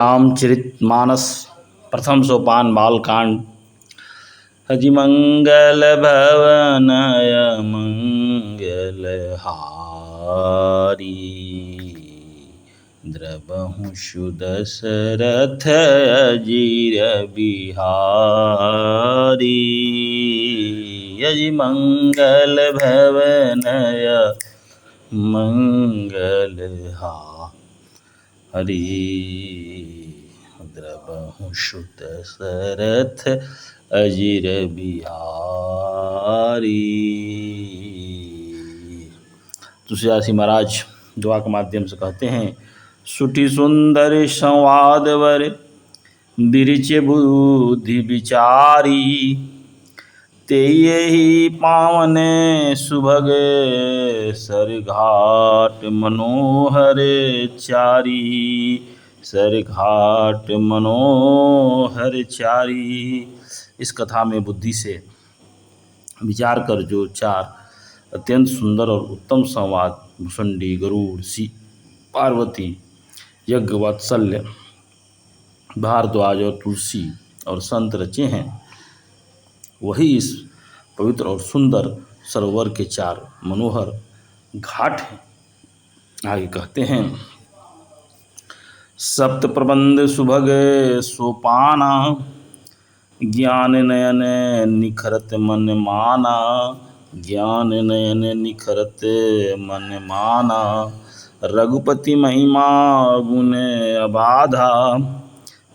रामचरितमानस प्रथम सोपान बालकांड। हजि मंगल भवनय मंगल हारी, द्रवहु सुदशरथ अजीर बिहारी। हजि मंगल भवनय मंगल हरि, द्रवहु सुत सरथ अजीर बिहारी। तुलसीदास जी महाराज दुआ के माध्यम से कहते हैं, सुठी सुंदर संवाद वर बिरिच बुद्धि विचारी, तेहि पावने सुभग सरघाट मनोहर चारी। सरघाट मनोहर चारी। इस कथा में बुद्धि से विचार कर जो चार अत्यंत सुंदर और उत्तम संवाद भुसंडी, गरुड़, पार्वती, यज्ञ, वात्सल्य, भारद्वाज और तुलसी और संत रचे हैं, वही इस पवित्र और सुंदर सरोवर के चार मनोहर घाट हैं। आगे कहते हैं, सप्त प्रबंध सुभग सोपाना, ज्ञान नयन निखरत मन माना। ज्ञान नयन निखरत मन माना, रघुपति महिमा गुण अबाधा।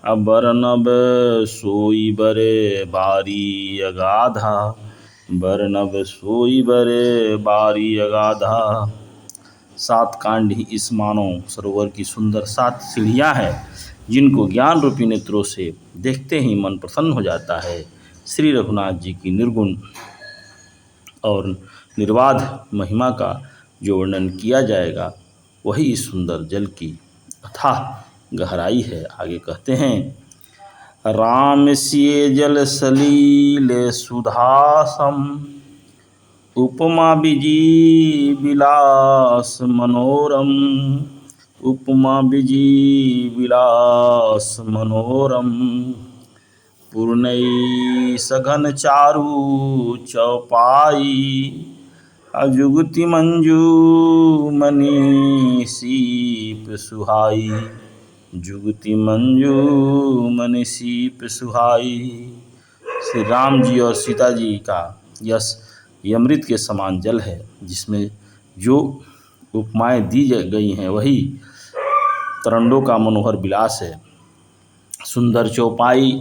बरनब सोई बरे बारी अगाधा। बरनब सोई बरे बारी अगाधा। 7 कांड ही इस मानव सरोवर की सुंदर 7 सीढ़ियाँ हैं, जिनको ज्ञान रूपी नेत्रों से देखते ही मन प्रसन्न हो जाता है। श्री रघुनाथ जी की निर्गुण और निर्बाध महिमा का जो वर्णन किया जाएगा, वही इस सुंदर जल की अथाह गहराई है। आगे कहते हैं, राम सिए जल सलील सुधासम, उपमा विजी विलास मनोरम। उपमा विजी विलास मनोरम, पूर्णई सघन चारु चौपाई। अजुगति मंजू मणि सीप सुहाई। जुगति मंजू मणि सीप सुहाई। श्री राम जी और सीता जी का यश अमृत के समान जल है, जिसमें जो उपमाएं दी गई हैं वही तरंडों का मनोहर विलास है। सुंदर चौपाई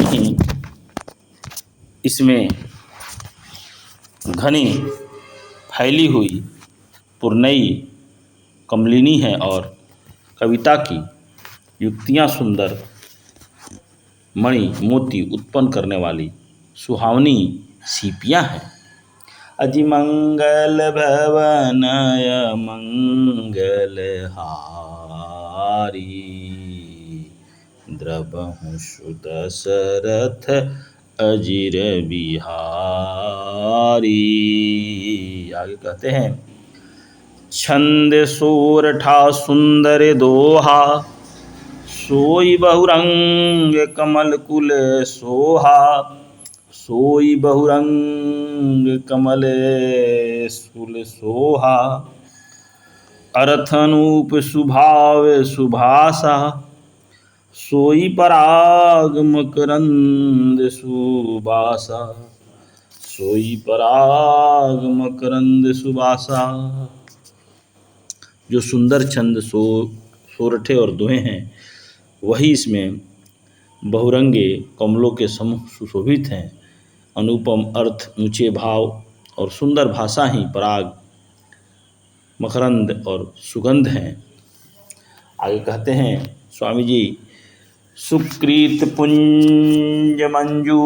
ही इसमें घनी फैली हुई पुरनई कमलिनी है और कविता की युक्तियाँ सुंदर मणि मोती उत्पन्न करने वाली सुहावनी सीपियाँ हैं। अजि मंगल भवनय मंगल हारी, द्रवहु सुदशरथ अजीर बिहारी। आगे कहते हैं, छंद सोरठा सुंदर दोहा, सोई बहुरंग कमल कुल सोहा। सोई बहुरंग कमल कुल सोहा, अरथनूप सुभाव सुभाषा। सोई पराग मकरंद सुबासा। सोई पराग मकरंद सुबासा। जो सुंदर छंद सोरठे और दोहे हैं, वही इसमें बहुरंगे कमलों के समूह सुशोभित हैं। अनुपम अर्थ, ऊंचे भाव और सुंदर भाषा ही पराग, मकरंद और सुगंध हैं। आगे कहते हैं स्वामी जी, सुकृत पुंज मंजू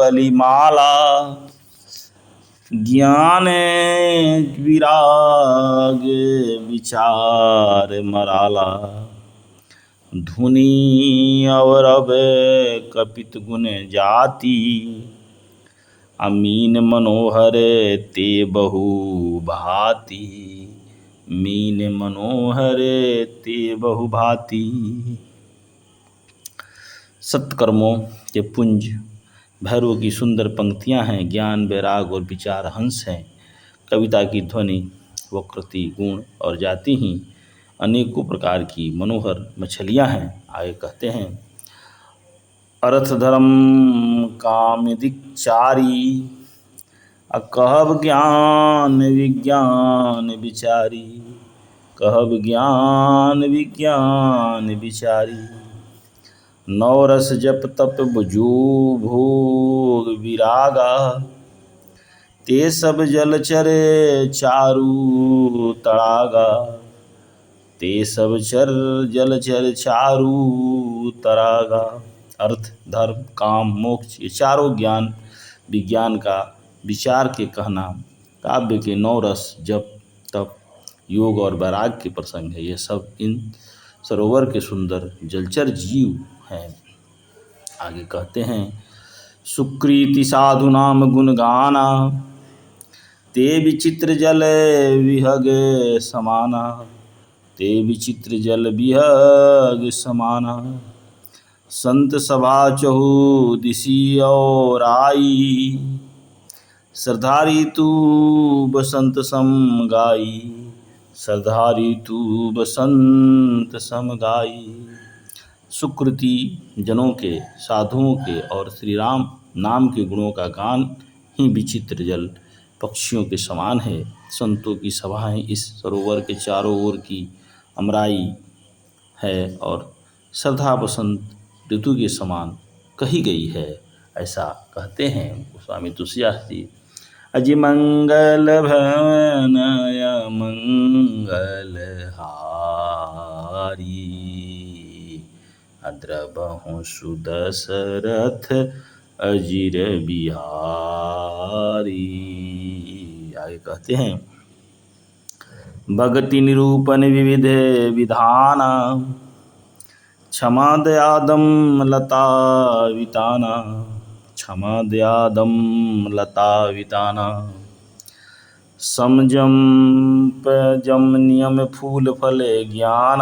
अलिमाला। ज्ञान विराग विचार मराला। धुनि अवरव कपित गुण जाति। अमीन मनोहर ते बहु भांति। मीन मनोहर ते बहुभांति। सत्कर्मों के पुंज भैरव की सुंदर पंक्तियां हैं, ज्ञान वैराग और विचार हंस हैं। कविता की ध्वनि वक्रति गुण और जाति ही अनेकों प्रकार की मनोहर मछलियां हैं। आगे कहते हैं, अर्थ धर्म काम दिक्चारी, कहब ज्ञान विज्ञान विचारी, कहब ज्ञान विज्ञान विचारी। नवरस जप तप जो भोग विरागा, ते सब जलचर चारु तड़ागा, ते सब जलचर चारु तड़ागा। अर्थ धर्म काम मोक्ष ये चारों ज्ञान विज्ञान का विचार के कहना, काव्य के नवरस जप तप योग और वैराग के प्रसंग है। ये सब इन सरोवर के सुंदर जलचर जीव हैं। आगे कहते हैं, सुकृति साधु नाम गुण गाना, ते विचित्र जल विहग समाना, ते विचित्र जल विहग समाना। संत सभा चहु दिशि और आई, श्रद्धारी तू बसंत सम गाई, श्रद्धारी तू बसंत सम गाई। सुकृति जनों के साधुओं के और श्री राम नाम के गुणों का गान ही विचित्र जल पक्षियों के समान है। संतों की सभाएं इस सरोवर के चारों ओर की अमराई है और श्रद्धा बसंत ऋतु के समान कही गई है, ऐसा कहते हैं स्वामी तुलसीदास जी। अजि मंगल भवनय मंगल हारी, द्रवहु सुदशरथ अजिर बिहारी। आगे कहते हैं, भगति निरूपण विविध विधाना, क्षमा दयादम लता विताना, क्षमा दयादम लता विताना। समजम जम नियम फूल फल ज्ञान,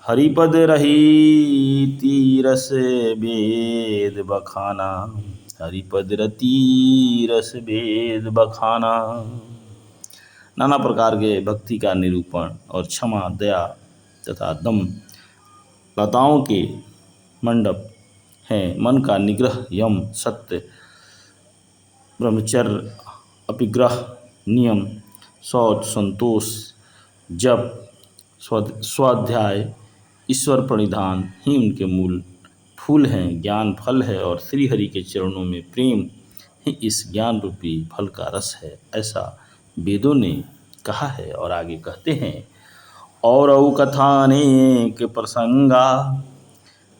हरिपद रही तीरस वेद बखाना, हरिपद रति रस वेद बखाना। नाना प्रकार के भक्ति का निरूपण और क्षमा दया तथा दम लताओं के मंडप हैं। मन का निग्रह यम सत्य ब्रह्मचर्य अपिग्रह नियम शौच संतोष जप स्वाध्याय ईश्वर प्रणिधान ही उनके मूल फूल हैं, ज्ञान फल है और श्री हरि के चरणों में प्रेम ही इस ज्ञान रूपी फल का रस है, ऐसा वेदों ने कहा है। और आगे कहते हैं, और कथाने के प्रसंगा,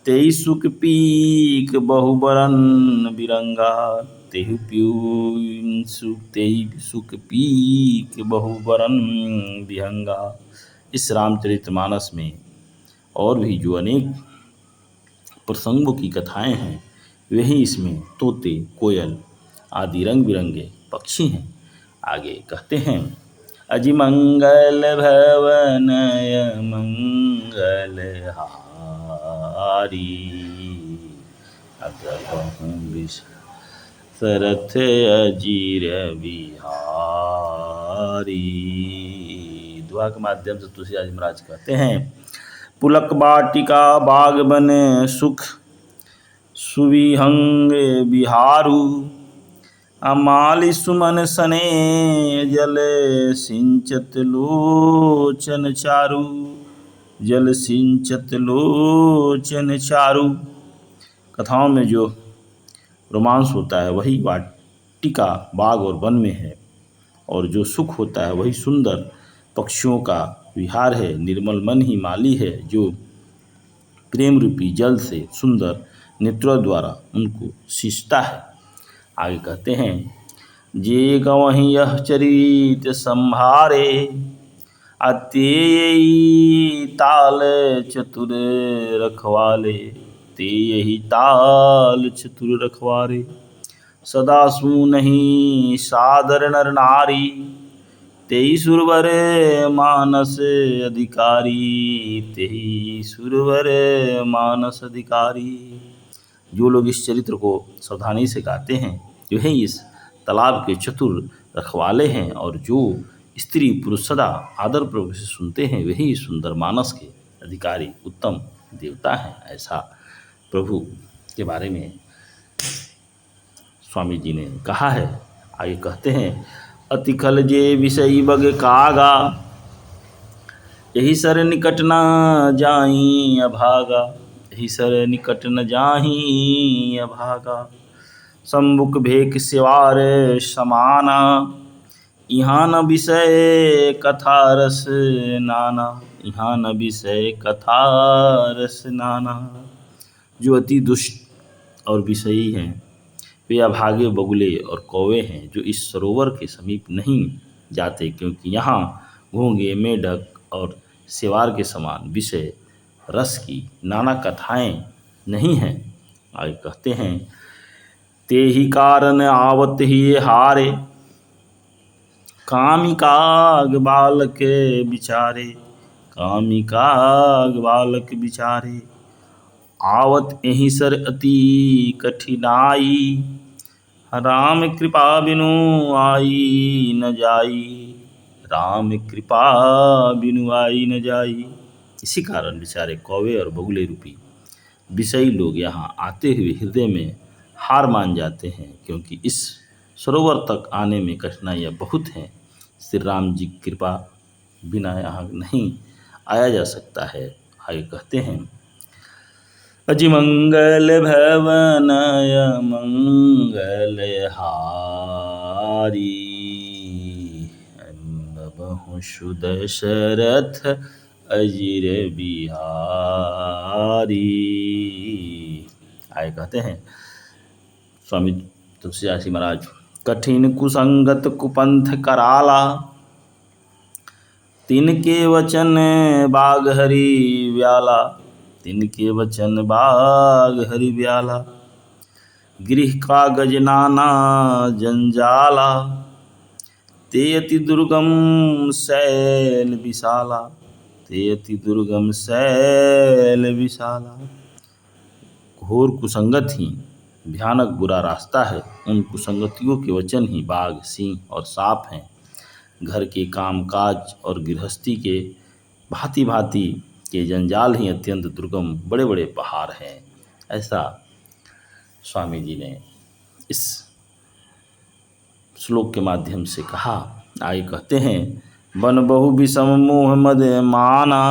तेई सुख पीक बहुबरन बिरंगा, तेई सुख पीक बहुबरन विहंगा। इस रामचरितमानस में और भी जो अनेक प्रसंगों की कथाएं हैं, वही इसमें तोते कोयल आदि रंग बिरंगे पक्षी हैं। आगे कहते हैं, अजि मंगल भवनय मंगल हारी, द्रवहु सरथ अजिर बिहारी। दुआ के माध्यम से तुलसीदास जी महाराज कहते हैं, पुलक बाटिका बाग बने सुख सुविहंग बिहारू, अमालि सुमन सने जल सिंचत लोचन चारु, जल सिंचत लोचन चारु। कथाओं में जो रोमांस होता है वही वाटिका बाग और वन में है, और जो सुख होता है वही सुंदर पक्षियों का विहार है। निर्मल मन ही माली है, जो प्रेम रूपी जल से सुंदर नेत्रों द्वारा उनको सींचता है। आगे कहते हैं, जे गवहीं यह चरित संभारे, अत्ययी ताल चतुर रखवाले, ते यही ताल चतुर रखवारे। सदा सुनहि सादर नर नारी, तेहि सुरवर मानस अधिकारी, तेहि सुरवर मानस अधिकारी। जो लोग इस चरित्र को सावधानी से गाते हैं वही इस तालाब के चतुर रखवाले हैं, और जो स्त्री पुरुष सदा आदर पूर्वक से सुनते हैं वही सुंदर मानस के अधिकारी उत्तम देवता हैं। ऐसा प्रभु के बारे में स्वामी जी ने कहा है। आगे कहते हैं, अति खल जे विषय बग कागा, यही सर निकट न जाई अभागा, यही सर निकट न जाही अभागा। सम्मुख भेक सिवार समाना, यहाँ न विषय कथा रस नाना, यहाँ न विषय कथा रस नाना। जो अति दुष्ट और विषयी हैं वे अभागे बगुले और कौवे हैं, जो इस सरोवर के समीप नहीं जाते, क्योंकि यहाँ घोंगे मेढक और सिवार के समान विषय रस की नाना कथाएं नहीं हैं। आगे कहते हैं, ते ही कारण आवत ही हारे, कामिकाग बालक बिचारे, कामिकाग बालक बिचारे। आवत यही सर अति कठिनाई, राम कृपा बिनु आई न जाई, राम कृपा बिनु आई न जाई। इसी कारण बेचारे कौवे और बगुले रूपी विषयी लोग यहाँ आते हुए हृदय में हार मान जाते हैं, क्योंकि इस सरोवर तक आने में कठिनाइयाँ बहुत हैं। श्री राम जी की कृपा बिना यहाँ नहीं आया जा सकता है। आगे कहते हैं, अजिमंगल भवनय मंगल हारी, बहु सुदशरथ अजिर बिहारी। आगे कहते हैं स्वामी तुलसीदास जी महाराज, कठिन कुसंगत कुपंथ कराला, तिनके वचन बाग हरि व्याला, तिनके वचन बाग हरि व्याला। गृह कागज नाना जंजाला, ते अति दुर्गम शैल विशाला, ते अति दुर्गम शैल विशाला। घोर कुसंगत ही भयानक बुरा रास्ता है, उन कुसंगतियों के वचन ही बाघ, सिंह और सांप हैं। घर के कामकाज और गृहस्थी के भांति भांति के जंजाल ही अत्यंत दुर्गम बड़े बड़े पहाड़ हैं। ऐसा स्वामी जी ने इस श्लोक के माध्यम से कहा। आगे कहते हैं, बन बहु विषम मोह मद माना,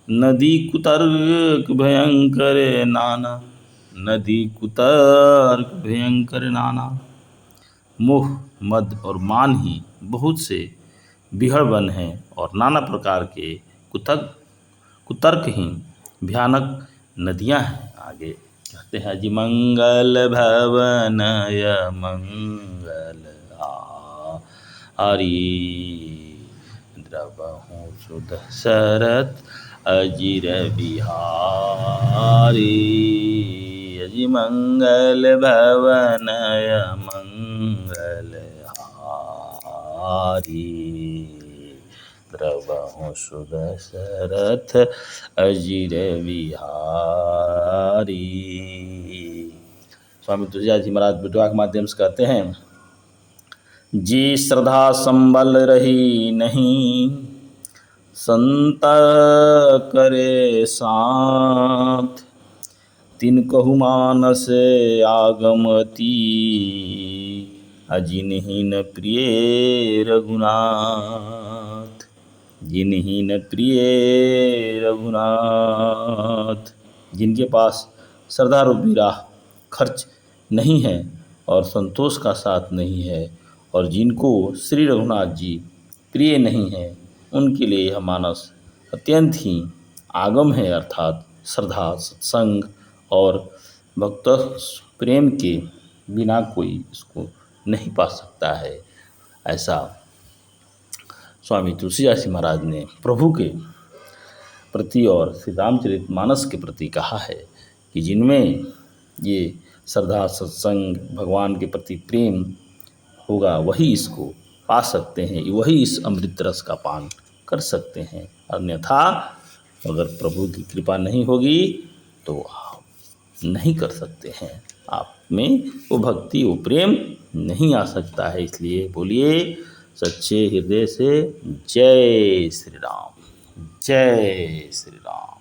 नदी कुतर्क भयंकर नाना, नदी कुतर्क भयंकर नाना। मोह मद और मान ही बहुत से बिहड़ बन हैं और नाना प्रकार के कुतर्क ही भयानक नदियां हैं। आगे कहते हैं, जी मंगल भवनय मंगल हारी, द्रवहु सुदशरथ अजिर बिहारी। अजि मंगल भवनय मंगल हारी, द्रवहु सुदशरथ अजिर बिहारी। स्वामी तुलसीदास जी महाराज बिटवा के माध्यम से कहते हैं, जी श्रद्धा संबल रही नहीं, संत करे साथ, तिनकहु मानस आगमती, जिनहीन प्रिय रघुनाथ, जिनहीन प्रिय रघुनाथ। जिनके पास श्रद्धा रूपी राह खर्च नहीं है और संतोष का साथ नहीं है, और जिनको श्री रघुनाथ जी प्रिय नहीं है, उनके लिए यह मानस अत्यंत ही आगम है, अर्थात श्रद्धा, सत्संग और भक्त प्रेम के बिना कोई इसको नहीं पा सकता है। ऐसा स्वामी तुलसीदास जी महाराज ने प्रभु के प्रति और श्री रामचरितमानस के प्रति कहा है कि जिनमें ये श्रद्धा, सत्संग, भगवान के प्रति प्रेम होगा वही इसको पा सकते हैं, वही इस अमृत रस का पान कर सकते हैं। अन्यथा अगर प्रभु की कृपा नहीं होगी तो आप नहीं कर सकते हैं, आप में वो भक्ति वो प्रेम नहीं आ सकता है। इसलिए बोलिए सच्चे हृदय से जय श्री राम, जय श्री राम।